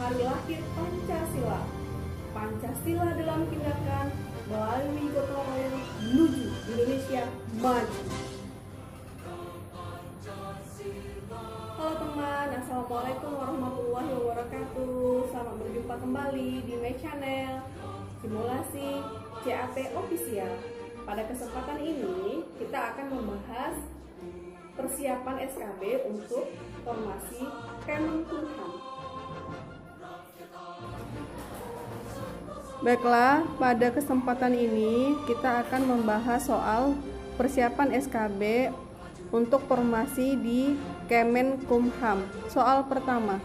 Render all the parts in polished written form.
hari lahir Pancasila. Pancasila dalam tindakan melalui gotong royong menuju Indonesia maju. Halo teman, assalamualaikum warahmatullahi wabarakatuh. Selamat berjumpa kembali di my channel Simulasi CAP Official. Pada kesempatan ini kita akan membahas persiapan SKB untuk formasi Kemenkumham. Baiklah, pada kesempatan ini kita akan membahas soal persiapan SKB untuk formasi di Kemenkumham. Soal pertama,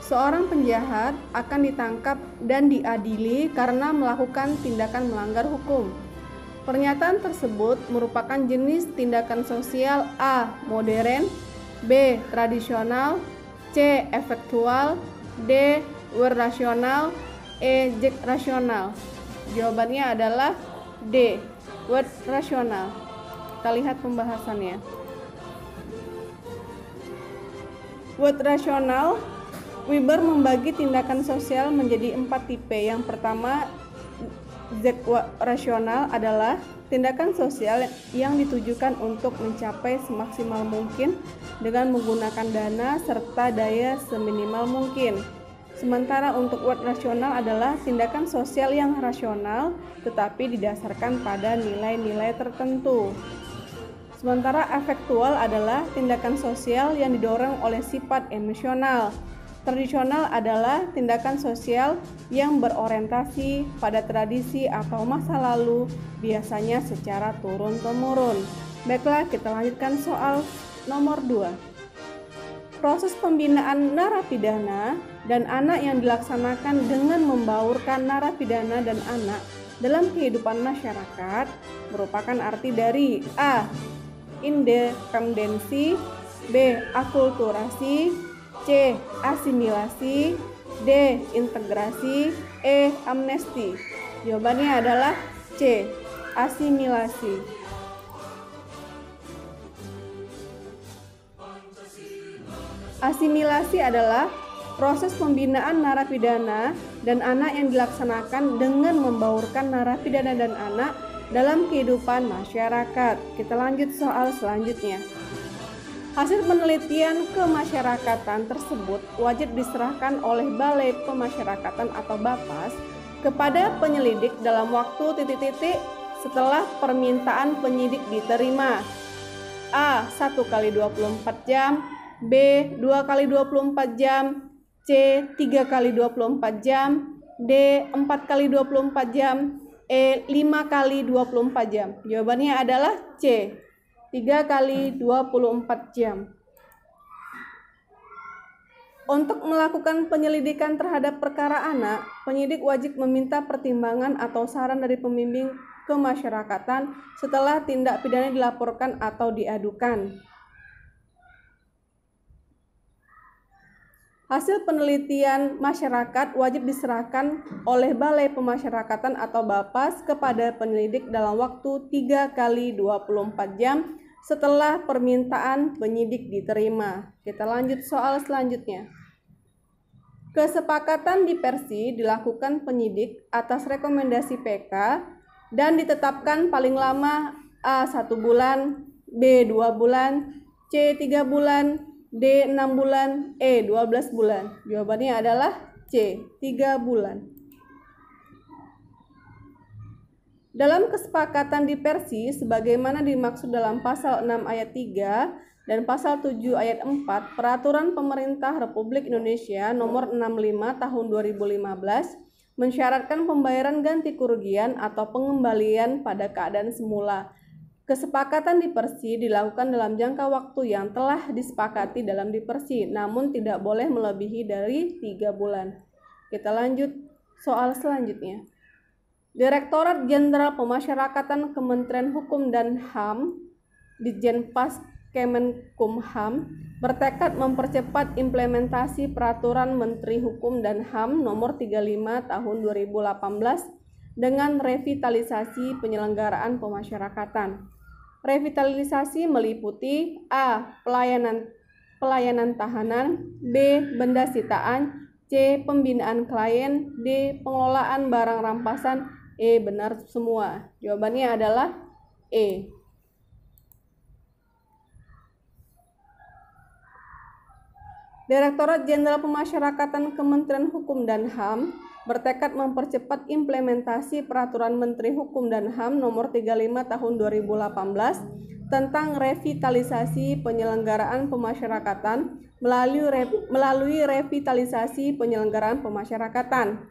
seorang penjahat akan ditangkap dan diadili karena melakukan tindakan melanggar hukum. Pernyataan tersebut merupakan jenis tindakan sosial A. Modern, B. Tradisional, C. Efektual, D. Word-rasional, E. Rasional. Jawabannya adalah D. Word-rasional. Kita lihat pembahasannya. Word-rasional, Weber membagi tindakan sosial menjadi 4 tipe. Yang pertama, rasional adalah tindakan sosial yang ditujukan untuk mencapai semaksimal mungkin dengan menggunakan dana serta daya seminimal mungkin. Sementara untuk word rasional adalah tindakan sosial yang rasional tetapi didasarkan pada nilai-nilai tertentu. Sementara efektual adalah tindakan sosial yang didorong oleh sifat emosional. Tradisional adalah tindakan sosial yang berorientasi pada tradisi atau masa lalu, biasanya secara turun-temurun. Baiklah, kita lanjutkan soal nomor 2. Proses pembinaan narapidana dan anak yang dilaksanakan dengan membaurkan narapidana dan anak dalam kehidupan masyarakat merupakan arti dari A. Independensi, B. Akulturasi, C. Asimilasi, D. Integrasi, E. Amnesti. Jawabannya adalah C. Asimilasi. Asimilasi adalah proses pembinaan narapidana dan anak yang dilaksanakan dengan membaurkan narapidana dan anak dalam kehidupan masyarakat. Kita lanjut soal selanjutnya. Hasil penelitian kemasyarakatan tersebut wajib diserahkan oleh Balai Pemasyarakatan atau BAPAS kepada penyelidik dalam waktu setelah permintaan penyidik diterima. A. 1 kali 24 jam, B. 2 kali 24 jam, C. 3 kali 24 jam, D. 4 kali 24 jam, E. 5 kali 24 jam. Jawabannya adalah C. 3 kali 24 jam. Untuk melakukan penyelidikan terhadap perkara anak, penyidik wajib meminta pertimbangan atau saran dari pembimbing kemasyarakatan setelah tindak pidana dilaporkan atau diadukan. Hasil penelitian masyarakat wajib diserahkan oleh Balai Pemasyarakatan atau BAPAS kepada penyelidik dalam waktu 3 kali 24 jam setelah permintaan penyidik diterima. Kita lanjut soal selanjutnya. Kesepakatan diversi dilakukan penyidik atas rekomendasi PK dan ditetapkan paling lama A. 1 bulan, B. 2 bulan, C. 3 bulan, D. 6 bulan, E. 12 bulan. Jawabannya adalah C. 3 bulan. Dalam kesepakatan diversi sebagaimana dimaksud dalam pasal 6 ayat 3 dan pasal 7 ayat 4 Peraturan Pemerintah Republik Indonesia nomor 65 tahun 2015 mensyaratkan pembayaran ganti kerugian atau pengembalian pada keadaan semula. Kesepakatan diversi dilakukan dalam jangka waktu yang telah disepakati dalam diversi, namun tidak boleh melebihi dari 3 bulan. Kita lanjut soal selanjutnya. Direktorat Jenderal Pemasyarakatan Kementerian Hukum dan HAM, Ditjenpas Kemenkumham, bertekad mempercepat implementasi Peraturan Menteri Hukum dan HAM Nomor 35 Tahun 2018 dengan revitalisasi penyelenggaraan pemasyarakatan. Revitalisasi meliputi A. Pelayanan tahanan, B. Benda sitaan, C. Pembinaan klien. D. Pengelolaan barang rampasan. E. Benar semua. Jawabannya adalah E. Direktorat Jenderal Pemasyarakatan Kementerian Hukum dan HAM bertekad mempercepat implementasi Peraturan Menteri Hukum dan HAM Nomor 35 Tahun 2018 tentang revitalisasi penyelenggaraan pemasyarakatan melalui revitalisasi penyelenggaraan pemasyarakatan.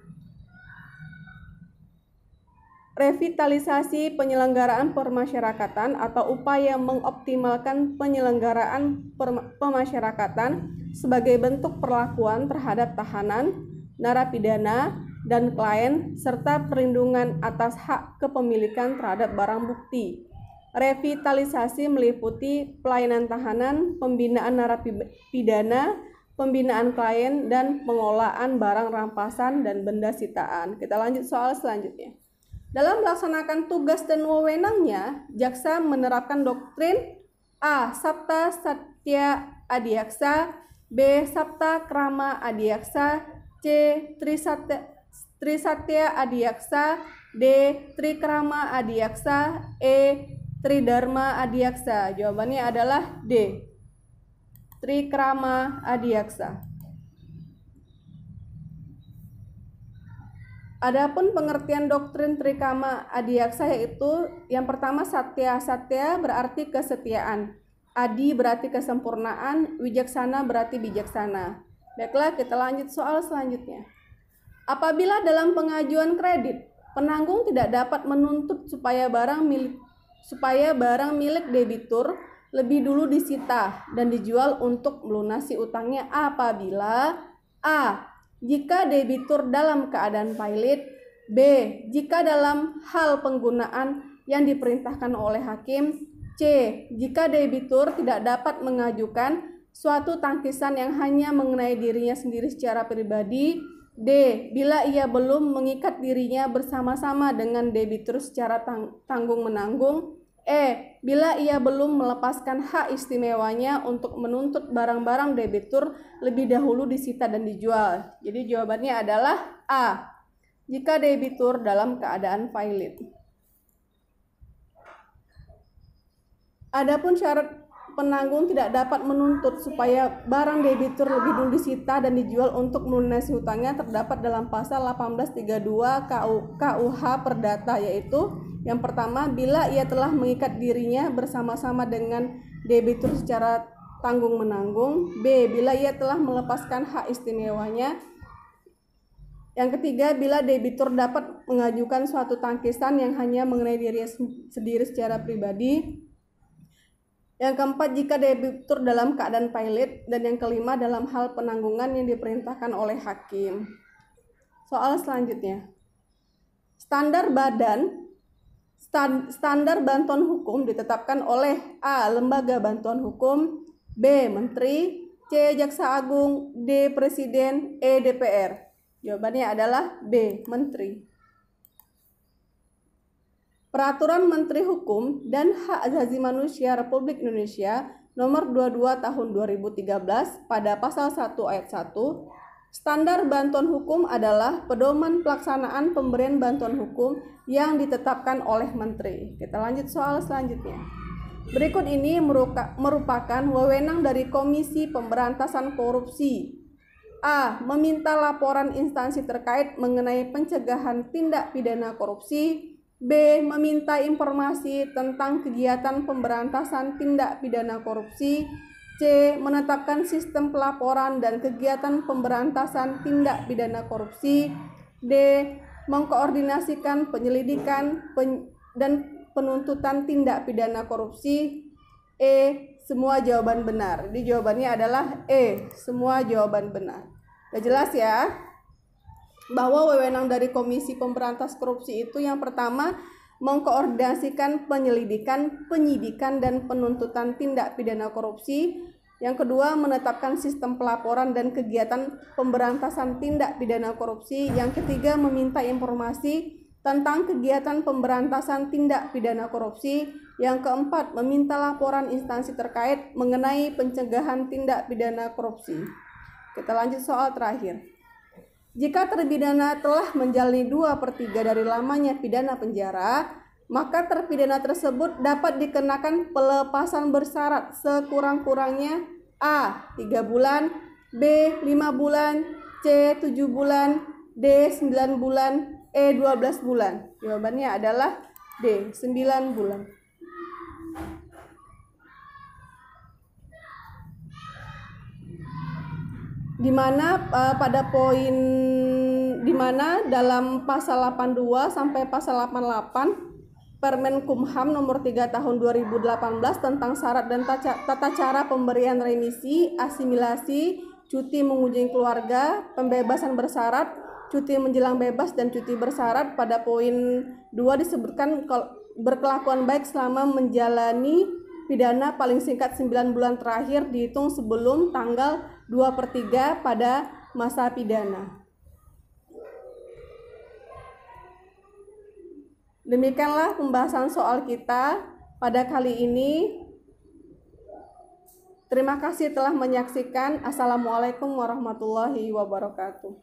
Revitalisasi penyelenggaraan pemasyarakatan atau upaya mengoptimalkan penyelenggaraan pemasyarakatan sebagai bentuk perlakuan terhadap tahanan, narapidana, dan klien, serta perlindungan atas hak kepemilikan terhadap barang bukti. Revitalisasi meliputi pelayanan tahanan, pembinaan narapidana, pembinaan klien, dan pengelolaan barang rampasan dan benda sitaan. Kita lanjut soal selanjutnya. Dalam melaksanakan tugas dan wewenangnya, jaksa menerapkan doktrin A. Sabta Satya Adiaksa, B. Sabta Krama Adiaksa, C. Trisatya Adiaksa, D. Trikrama Adiaksa, E. Tridharma Adiaksa. Jawabannya adalah D. Trikrama Adiaksa. Adapun pengertian doktrin Trikrama Adiaksa yaitu yang pertama satya. Satya berarti kesetiaan, adi berarti kesempurnaan, wijaksana berarti bijaksana. Baiklah, kita lanjut soal selanjutnya. Apabila dalam pengajuan kredit, penanggung tidak dapat menuntut supaya barang milik debitur lebih dulu disita dan dijual untuk melunasi utangnya apabila A. Jika debitur dalam keadaan pailit, B. Jika dalam hal penggunaan yang diperintahkan oleh hakim, C. Jika debitur tidak dapat mengajukan suatu tangkisan yang hanya mengenai dirinya sendiri secara pribadi, D. Bila ia belum mengikat dirinya bersama-sama dengan debitur secara tanggung-menanggung, E. Bila ia belum melepaskan hak istimewanya untuk menuntut barang-barang debitur lebih dahulu disita dan dijual. Jadi jawabannya adalah A. Jika debitur dalam keadaan pailit. Adapun syarat penanggung tidak dapat menuntut supaya barang debitur lebih dulu disita dan dijual untuk melunasi hutangnya terdapat dalam pasal 1832 KUH Perdata, yaitu yang pertama, bila ia telah mengikat dirinya bersama-sama dengan debitur secara tanggung-menanggung. B. Bila ia telah melepaskan hak istimewanya. Yang ketiga, bila debitur dapat mengajukan suatu tangkisan yang hanya mengenai dirinya sendiri secara pribadi. Yang keempat, jika debitur dalam keadaan pailit. Dan yang kelima, dalam hal penanggungan yang diperintahkan oleh hakim. Soal selanjutnya. Standar bantuan hukum ditetapkan oleh A. Lembaga bantuan hukum, B. Menteri, C. Jaksa Agung, D. Presiden, E. DPR. Jawabannya adalah B. Menteri. Peraturan Menteri Hukum dan Hak Asasi Manusia Republik Indonesia Nomor 22 Tahun 2013 pada pasal 1 ayat 1, standar bantuan hukum adalah pedoman pelaksanaan pemberian bantuan hukum yang ditetapkan oleh Menteri. Kita lanjut soal selanjutnya. Berikut ini merupakan wewenang dari Komisi Pemberantasan Korupsi. A. Meminta laporan instansi terkait mengenai pencegahan tindak pidana korupsi. B. Meminta informasi tentang kegiatan pemberantasan tindak pidana korupsi. C. Menetapkan sistem pelaporan dan kegiatan pemberantasan tindak pidana korupsi. D. Mengkoordinasikan penyelidikan dan penuntutan tindak pidana korupsi. E. Semua jawaban benar. Jadi jawabannya adalah E. Semua jawaban benar. Udah jelas ya? Bahwa wewenang dari Komisi Pemberantas Korupsi itu yang pertama mengkoordinasikan penyelidikan, penyidikan, dan penuntutan tindak pidana korupsi. Yang kedua, menetapkan sistem pelaporan dan kegiatan pemberantasan tindak pidana korupsi. Yang ketiga, meminta informasi tentang kegiatan pemberantasan tindak pidana korupsi. Yang keempat, meminta laporan instansi terkait mengenai pencegahan tindak pidana korupsi. Kita lanjut soal terakhir. Jika terpidana telah menjalani 2/3 dari lamanya pidana penjara, maka terpidana tersebut dapat dikenakan pelepasan bersyarat sekurang-kurangnya A. 3 bulan, B. 5 bulan, C. 7 bulan, D. 9 bulan, E. 12 bulan. Jawabannya adalah D. 9 bulan. Di mana dalam pasal 82 sampai pasal 88 Permenkumham nomor 3 tahun 2018 tentang syarat dan tata cara pemberian remisi, asimilasi, cuti mengunjungi keluarga, pembebasan bersyarat, cuti menjelang bebas dan cuti bersyarat, pada poin 2 disebutkan berkelakuan baik selama menjalani pidana paling singkat 9 bulan terakhir dihitung sebelum tanggal 2/3 pada masa pidana. Demikianlah pembahasan soal kita pada kali ini. Terima kasih telah menyaksikan. Assalamualaikum warahmatullahi wabarakatuh.